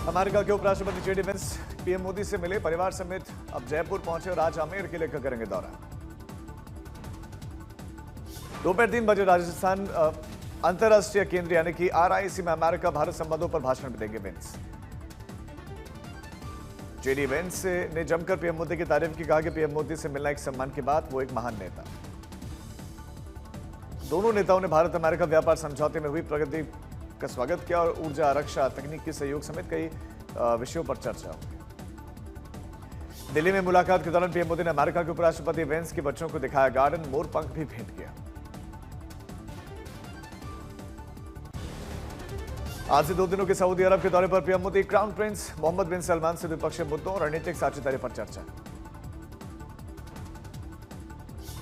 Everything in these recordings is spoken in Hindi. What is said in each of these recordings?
अमेरिका के उपराष्ट्रपति जेडी वेंस पीएम मोदी से मिले, परिवार समेत अब जयपुर पहुंचे और आज आमेर किले का करेंगे दौरा। दोपहर 3 बजे राजस्थान अंतरराष्ट्रीय केंद्र यानी कि आरआईसी में अमेरिका भारत संबंधों पर भाषण भी देंगे वेंस। जेडी वेंस ने जमकर पीएम मोदी की तारीफ की, कहा कि पीएम मोदी से मिलना एक सम्मान की बात, वो एक महान नेता। दोनों नेताओं ने भारत अमेरिका व्यापार समझौते में हुई प्रगति का स्वागत किया और ऊर्जा, रक्षा, तकनीकी सहयोग समेत कई विषयों पर चर्चा हुई। दिल्ली में मुलाकात के दौरान पीएम मोदी ने अमेरिका के उपराष्ट्रपति वेंस के बच्चों को दिखाया गार्डन, मोर पंख भी भेंट किया। आज से 2 दिनों के सऊदी अरब के दौरे पर PM Modi crown prince Mohammed bin Salman से द्विपक्षीय मुद्दों और रणनीतिक साझेदारी पर चर्चा।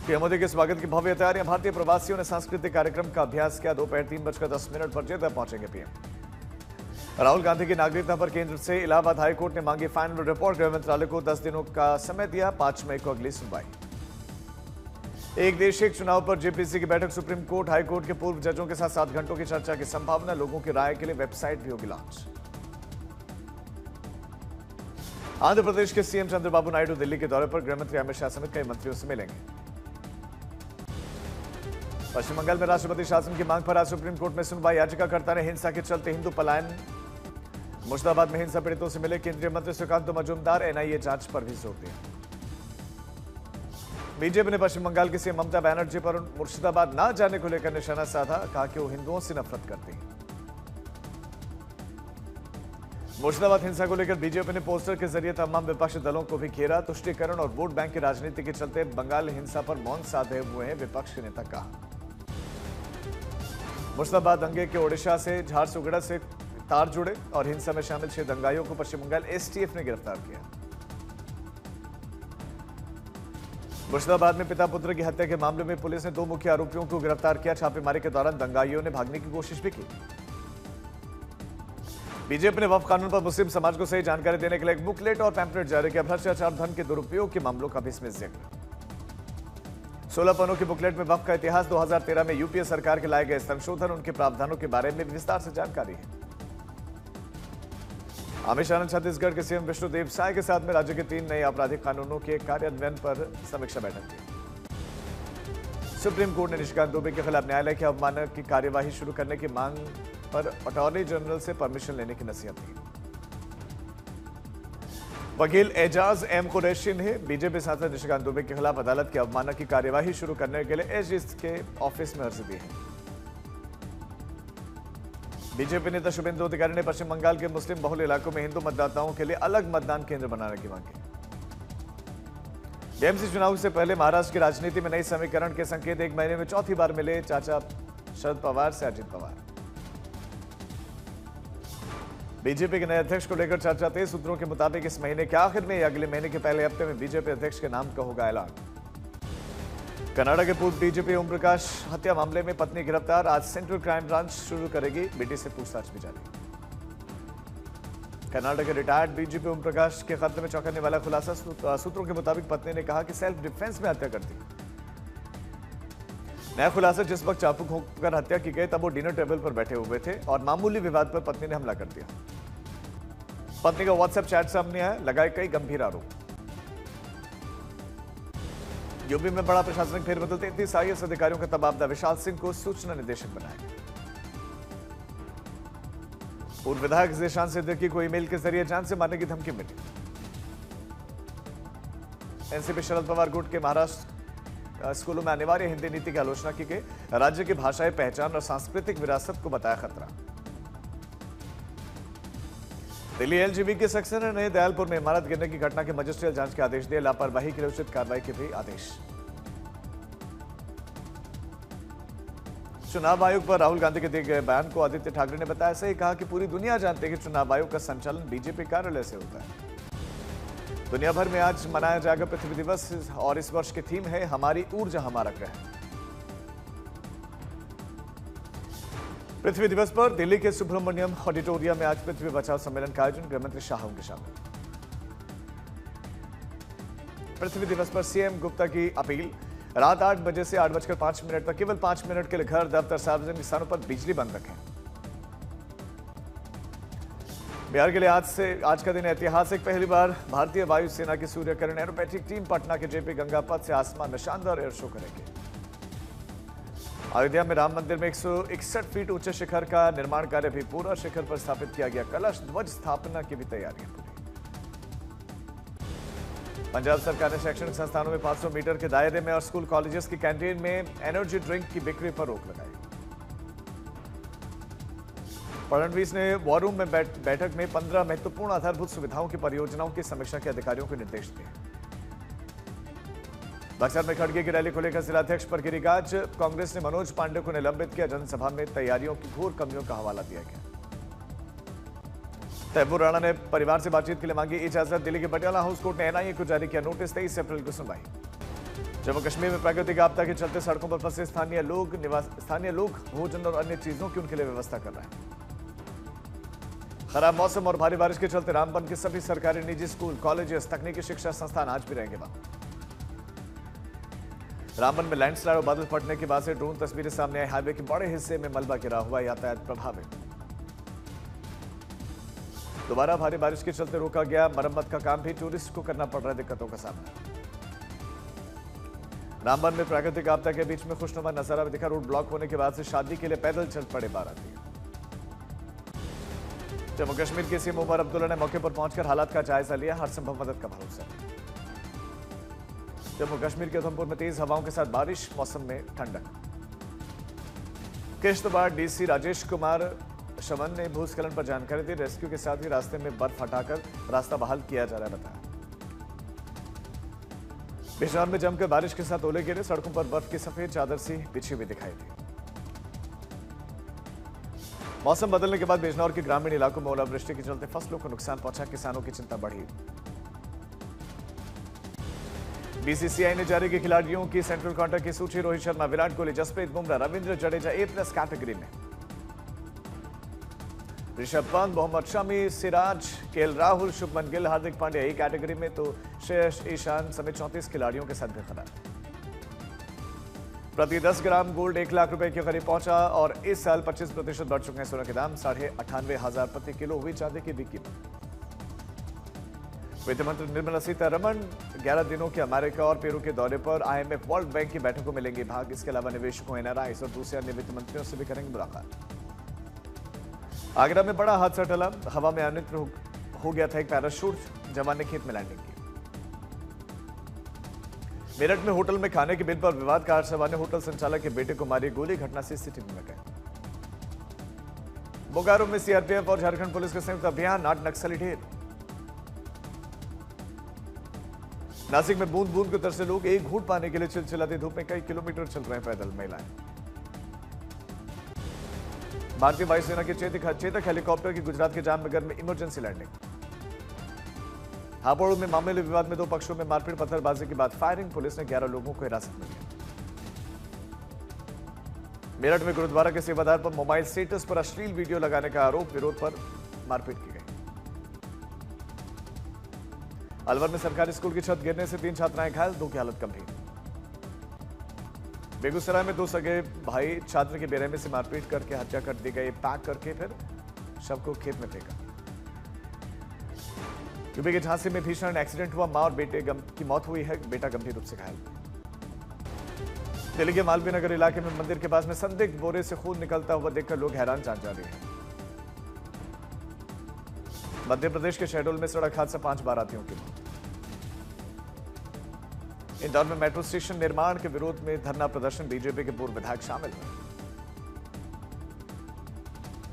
पीएम मोदी के स्वागत की भव्य तैयारियां, भारतीय प्रवासियों ने सांस्कृतिक कार्यक्रम का अभ्यास किया। दोपहर 3:10 पर जेद्दा पहुंचेंगे पीएम। राहुल गांधी की नागरिकता पर केंद्र से इलाहाबाद हाईकोर्ट ने मांगी फाइनल रिपोर्ट, गृह मंत्रालय को 10 दिनों का समय दिया। 5 मई को अगली सुनवाई। एक देश एक चुनाव पर जेपीसी की बैठक, सुप्रीम कोर्ट, हाई कोर्ट के पूर्व जजों के साथ 7 घंटों की चर्चा की संभावना। लोगों की राय के लिए वेबसाइट भी होगी लॉन्च। आंध्र प्रदेश के सीएम चंद्रबाबू नायडू दिल्ली के दौरे पर गृहमंत्री अमित शाह समेत कई मंत्रियों से मिलेंगे। पश्चिम बंगाल में राष्ट्रपति शासन की मांग पर आज सुप्रीम कोर्ट में सुनवाई। याचिकाकर्ता ने हिंसा के चलते हिंदू पलायन, मुर्शिदाबाद में हिंसा पीड़ितों से मिले। केंद्रीय मंत्री सुकांत मजूमदार एनआईए जांच पर भी जोर दिया। बीजेपी ने पश्चिम बंगाल की सीएम ममता बनर्जी पर मुर्शिदाबाद न जाने को लेकर निशाना साधा, कहा कि वो हिंदुओं से नफरत करती है। मुर्शिदाबाद हिंसा को लेकर बीजेपी ने पोस्टर के जरिए तमाम विपक्षी दलों को भी घेरा। तुष्टीकरण और वोट बैंक की राजनीति के चलते बंगाल हिंसा पर मौन साधे हुए हैं, विपक्ष के नेता कहा। मुर्शिदाबाद दंगे के ओडिशा से झारसुगुड़ा से तार जुड़े और हिंसा में शामिल 6 दंगाइयों को पश्चिम बंगाल एसटीएफ ने गिरफ्तार किया। मुर्शिदाबाद में पिता पुत्र की हत्या के मामले में पुलिस ने 2 मुख्य आरोपियों को गिरफ्तार किया। छापेमारी के दौरान दंगाइयों ने भागने की कोशिश भी की। बीजेपी ने वक्फ कानून पर मुस्लिम समाज को सही जानकारी देने के लिए एक बुकलेट और पैम्पलेट जारी किया। भ्रष्टाचार, धन के दुरुपयोग के मामलों का भी इसमें जिक्र। 16 पन्नों की बुकलेट में वक्फ का इतिहास, 2013 में यूपीए सरकार के लाए गए संशोधन, उनके प्रावधानों के बारे में विस्तार से जानकारी है। अमित शाह ने छत्तीसगढ़ के सीएम विष्णुदेव साय के साथ में राज्य के 3 नए आपराधिक कानूनों के कार्यान्वयन पर समीक्षा बैठक की। सुप्रीम कोर्ट ने निशिकांत दुबे के खिलाफ न्यायालय की अवमानना की कार्यवाही शुरू करने की मांग पर अटॉर्नी जनरल से परमिशन लेने की नसीहत की। वकील एजाज एम कुरैशी ने बीजेपी सांसद निशिकांत दुबे के खिलाफ अदालत की अवमानना की कार्यवाही शुरू करने के लिए एजी के ऑफिस में अर्जी दी है। बीजेपी नेता शुभेंदु अधिकारी ने पश्चिम बंगाल के मुस्लिम बहुल इलाकों में हिंदू मतदाताओं के लिए अलग मतदान केंद्र बनाने की मांग की। टीएमसी चुनाव से पहले महाराष्ट्र की राजनीति में नई समीकरण के संकेत, 1 महीने में चौथी बार मिले चाचा शरद पवार से अजित पवार। बीजेपी के नए अध्यक्ष को लेकर चर्चा तेज, सूत्रों के मुताबिक इस महीने के आखिर में या अगले महीने के पहले हफ्ते में बीजेपी अध्यक्ष के नाम का होगा ऐलान। कनाडा के पूर्व डीजीपी ओम प्रकाश हत्या मामले में पत्नी गिरफ्तार, आज सेंट्रल क्राइम ब्रांच शुरू करेगी, बेटी से पूछताछ भी जारी। कनाडा के रिटायर्ड डीजीपी ओम प्रकाश के खत्म में चौंकाने वाला खुलासा, सूत्रों के मुताबिक पत्नी ने कहा कि सेल्फ डिफेंस में हत्या करती। नया खुलासा, जिस वक्त चाकू घोंपकर हत्या की गई तब वो डिनर टेबल पर बैठे हुए थे और मामूली विवाद पर पत्नी ने हमला कर दिया। पत्नी का व्हाट्सएप चैट सामने आया, लगाए कई गंभीर आरोप। यूपी में बड़ा प्रशासनिक फेरबदल, 33 आईएएस अधिकारियों का तबादला, विशाल सिंह को सूचना निदेशक बनाया। पूर्व विधायक ज़ेशान सिद्दीकी को ईमेल के जरिए जान से मारने की धमकी मिली। एनसीपी शरद पवार गुट के महाराष्ट्र स्कूलों में अनिवार्य हिंदी नीति की आलोचना की गई, राज्य की भाषाई पहचान और सांस्कृतिक विरासत को बताया खतरा। दिल्ली एलजीबी के सेक्शन ने दयालपुर में इमारत गिरने की घटना के मजिस्ट्रियल जांच के आदेश दिए, लापरवाही के लिए उचित कार्रवाई के भी आदेश। चुनाव आयोग पर राहुल गांधी के दिए गए बयान को आदित्य ठाकरे ने बताया सही, कहा कि पूरी दुनिया जानती है कि चुनाव आयोग का संचालन बीजेपी कार्यालय से होता है। दुनिया भर में आज मनाया जाएगा पृथ्वी दिवस और इस वर्ष की थीम है हमारी ऊर्जा हमारा ग्रह। पृथ्वी दिवस पर दिल्ली के सुब्रमण्यम ऑडिटोरियम में आज पृथ्वी बचाओ सम्मेलन का आयोजन, गृहमंत्री शाह होंगे शामिल। पृथ्वी दिवस पर सीएम गुप्ता की अपील, रात 8 बजे से 8:05 तक केवल 5 मिनट के लिए घर, दफ्तर, सार्वजनिक स्थानों पर बिजली बंद रखें। बिहार के लिए आज का दिन ऐतिहासिक। पहली बार भारतीय वायुसेना की सूर्यकिरण एरोबैटिक टीम पटना के जेपी गंगा पथ से आसमान में शानदार एयर शो करेंगे। अयोध्या में राम मंदिर में 161 फीट ऊंचे शिखर का निर्माण कार्य भी पूरा। शिखर पर स्थापित किया गया कलश ध्वज स्थापना की भी तैयारियां पूरी। पंजाब सरकार ने शैक्षणिक संस्थानों में 500 मीटर के दायरे में और स्कूल कॉलेजेस की कैंटीन में एनर्जी ड्रिंक की बिक्री पर रोक लगाई। फडणवीस ने वॉर रूम में बैठक में 15 महत्वपूर्ण आधारभूत सुविधाओं की परियोजनाओं की समीक्षा के अधिकारियों को निर्देश दिए। बक्सर में खड़गे की रैली को लेकर जिलाध्यक्ष पर गिरी गाज। कांग्रेस ने मनोज पांडे को निलंबित किया। जनसभा में तैयारियों की घोर कमियों का हवाला दिया गया। तैमूर राणा ने परिवार से बातचीत के लिए मांगी इजाजत। दिल्ली के पटियाला हाउस कोर्ट ने एनआईए को जारी किया नोटिस। 23 अप्रैल को सुनवाई। जम्मू कश्मीर में प्राकृतिक आपदा के चलते सड़कों पर फंसे स्थानीय लोग भोजन और अन्य चीजों की उनके लिए व्यवस्था कर रहे हैं। खराब मौसम और भारी बारिश के चलते रामबन के सभी सरकारी निजी स्कूल कॉलेजेस तकनीकी शिक्षा संस्थान आज भी रहेंगे बंद। रामबन में लैंडस्लाइड और बादल फटने के बाद से ड्रोन तस्वीरें सामने आई। हाईवे के बड़े हिस्से में मलबा गिरा हुआ, यातायात प्रभावित। दोबारा भारी बारिश के चलते रोका गया मरम्मत का काम भी। टूरिस्ट को करना पड़ रहा है दिक्कतों का सामना। रामबन में प्राकृतिक आपदा के बीच में खुशनुमा नजारा दिखा। रोड ब्लॉक होने के बाद से शादी के लिए पैदल चल पड़े बाराती। जम्मू कश्मीर के सीएम उमर अब्दुल्ला ने मौके पर पहुंचकर हालात का जायजा लिया। हर संभव मदद का भरोसा। जम्मू कश्मीर के उधमपुर में तेज हवाओं के साथ बारिश, मौसम में ठंडक। किश्तवाड़ डीसी राजेश कुमार शमन ने भूस्खलन पर जानकारी दी। रेस्क्यू के साथ ही रास्ते में बर्फ हटाकर रास्ता बहाल किया जा रहा है बताया। बिजनौर में जमकर बारिश के साथ ओले गिरे। सड़कों पर बर्फ की सफेद चादर सी बिछी हुई दिखाई दी। मौसम बदलने के बाद बिजनौर के ग्रामीण इलाकों में ओलावृष्टि के चलते फसलों को नुकसान पहुंचा। किसानों की चिंता बढ़ी। बीसीसीआई ने जारी की खिलाड़ियों की सेंट्रल काउंटर की सूची। रोहित शर्मा, विराट कोहली, जसप्रीत बुमराह, रविंद्र जडेजा A+ कैटेगरी में। Rishabh Pant, Mohammed Shami, Siraj, KL Rahul, Shubman Gill, Hardik Pandya A category में, तो श्रेयस ईशान समेत 34 खिलाड़ियों के साथ बेखबर। प्रति 10 ग्राम गोल्ड 1 लाख रुपए के करीब पहुंचा और इस साल 25% बढ़ चुके हैं सोने के दाम। 98,500 प्रति किलो हुई चांदी की भी कीमत। वित्त मंत्री निर्मला सीतारमण 11 दिनों के अमेरिका और पेरू के दौरे पर। IMF, वर्ल्ड बैंक की बैठकों में लेंगे भाग। इसके अलावा निवेशकों, NRIs और दूसरे अन्य वित्त मंत्रियों से भी करेंगे मुलाकात। आगरा में बड़ा हादसा टला। हवा में अनियंत्रित हो गया था एक पैराशूट। जवान ने खेत में लैंडिंग की। मेरठ में होटल में खाने के बिल पर विवाद। कार सवार ने होटल संचालक के बेटे को मारी गोली। घटना CCTV में कैद। बोकारो में CRPF और झारखंड पुलिस के संयुक्त अभियान। 8 नक्सली ढेर। नासिक में बूंद बूंद को तरसे लोग। एक घूंट पाने के लिए चिलचिलाती धूप में कई किलोमीटर चल रहे हैं पैदल महिलाएं। भारतीय वायुसेना के चेतक हेलीकॉप्टर की गुजरात के जामनगर में इमरजेंसी लैंडिंग। हापुड़ में मामूली विवाद में 2 पक्षों में मारपीट, पत्थरबाजी के बाद फायरिंग। पुलिस ने 11 लोगों को हिरासत में लिया। मेरठ में गुरुद्वारा के सेवादार पर मोबाइल स्टेटस पर अश्लील वीडियो लगाने का आरोप। विरोध पर मारपीट की गई। अलवर में सरकारी स्कूल की छत गिरने से 3 छात्राएं घायल, 2 की हालत गंभीर। बेगूसराय में 2 सगे भाई छात्र की बेरहमी से मारपीट करके हत्या कर दी गई। पैक करके फिर शव को खेत में फेंका। यूपी के झांसी में भीषण एक्सीडेंट हुआ। मां और बेटे की मौत हुई है। बेटा गंभीर रूप से घायल। दिल्ली के मालवीय नगर इलाके में मंदिर के पास में संदिग्ध बोरे से खून निकलता हुआ देखकर लोग हैरान जान जा रहे हैं। मध्य प्रदेश के शहडोल में सड़क हादसा, 5 बारातियों की मौत। इंदौर में मेट्रो स्टेशन निर्माण के विरोध में धरना प्रदर्शन। बीजेपी के पूर्व विधायक शामिल हुए।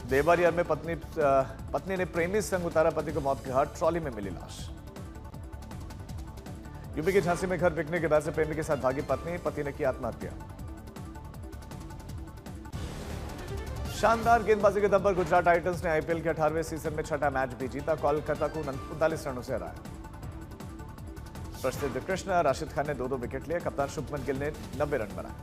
देवरिया में पत्नी ने प्रेमी संग उतारा पति को मौत के घाट। ट्रॉली में मिली लाश। यूपी के झांसी में घर बिकने के बाद से प्रेमी के साथ भागी पत्नी। पति ने की आत्महत्या। शानदार गेंदबाजी के दम पर गुजरात टाइटंस ने IPL के 18वें सीजन में 6ठा मैच भी जीता। कोलकाता को 39 रनों से हराया। प्रसिद्ध कृष्णा, राशिद खान ने 2-2 विकेट लिए। कप्तान शुभमन गिल ने 90 रन बनाए।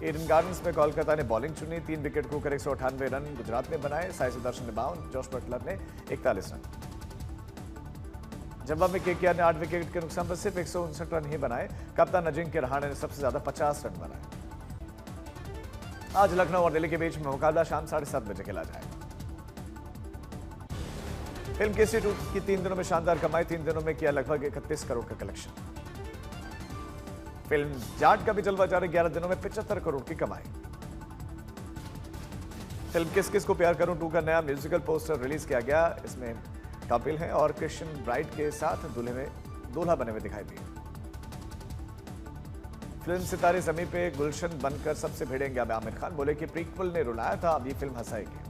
ईडन गार्डन्स में कोलकाता ने बॉलिंग चुनी। 3 विकेट खोकर 198 रन गुजरात ने बनाए। साई सुदर्शन ने 52, जॉश बटलर ने 41 रन। जम्बा में KKR ने 8 विकेट के नुकसान पर सिर्फ 159 रन ही बनाए। कप्तान अजिंक्य रहाणे ने सबसे ज्यादा 50 रन बनाए। आज लखनऊ और दिल्ली के बीच में मुकाबला शाम 7:30 बजे खेला जाएगा। फिल्म केसरी 2 की 3 दिनों में शानदार कमाई, 3 दिनों में किया लगभग 31 करोड़ का कलेक्शन। फिल्म जाट का भी जलवा जारी, 11 दिनों में 75 करोड़ की कमाई। फिल्म किस किस को प्यार करूं 2 का नया म्यूजिकल पोस्टर रिलीज किया गया। इसमें कपिल हैं और कृष्ण ब्राइड के साथ दूल्हा बने हुए दिखाई दिए। फिल्म सितारे जमीन पे गुलशन बनकर सबसे भिड़ेंगे। अब आमिर खान बोले कि प्रीक्वल ने रुलाया था, अब ये फिल्म हंसाएगी।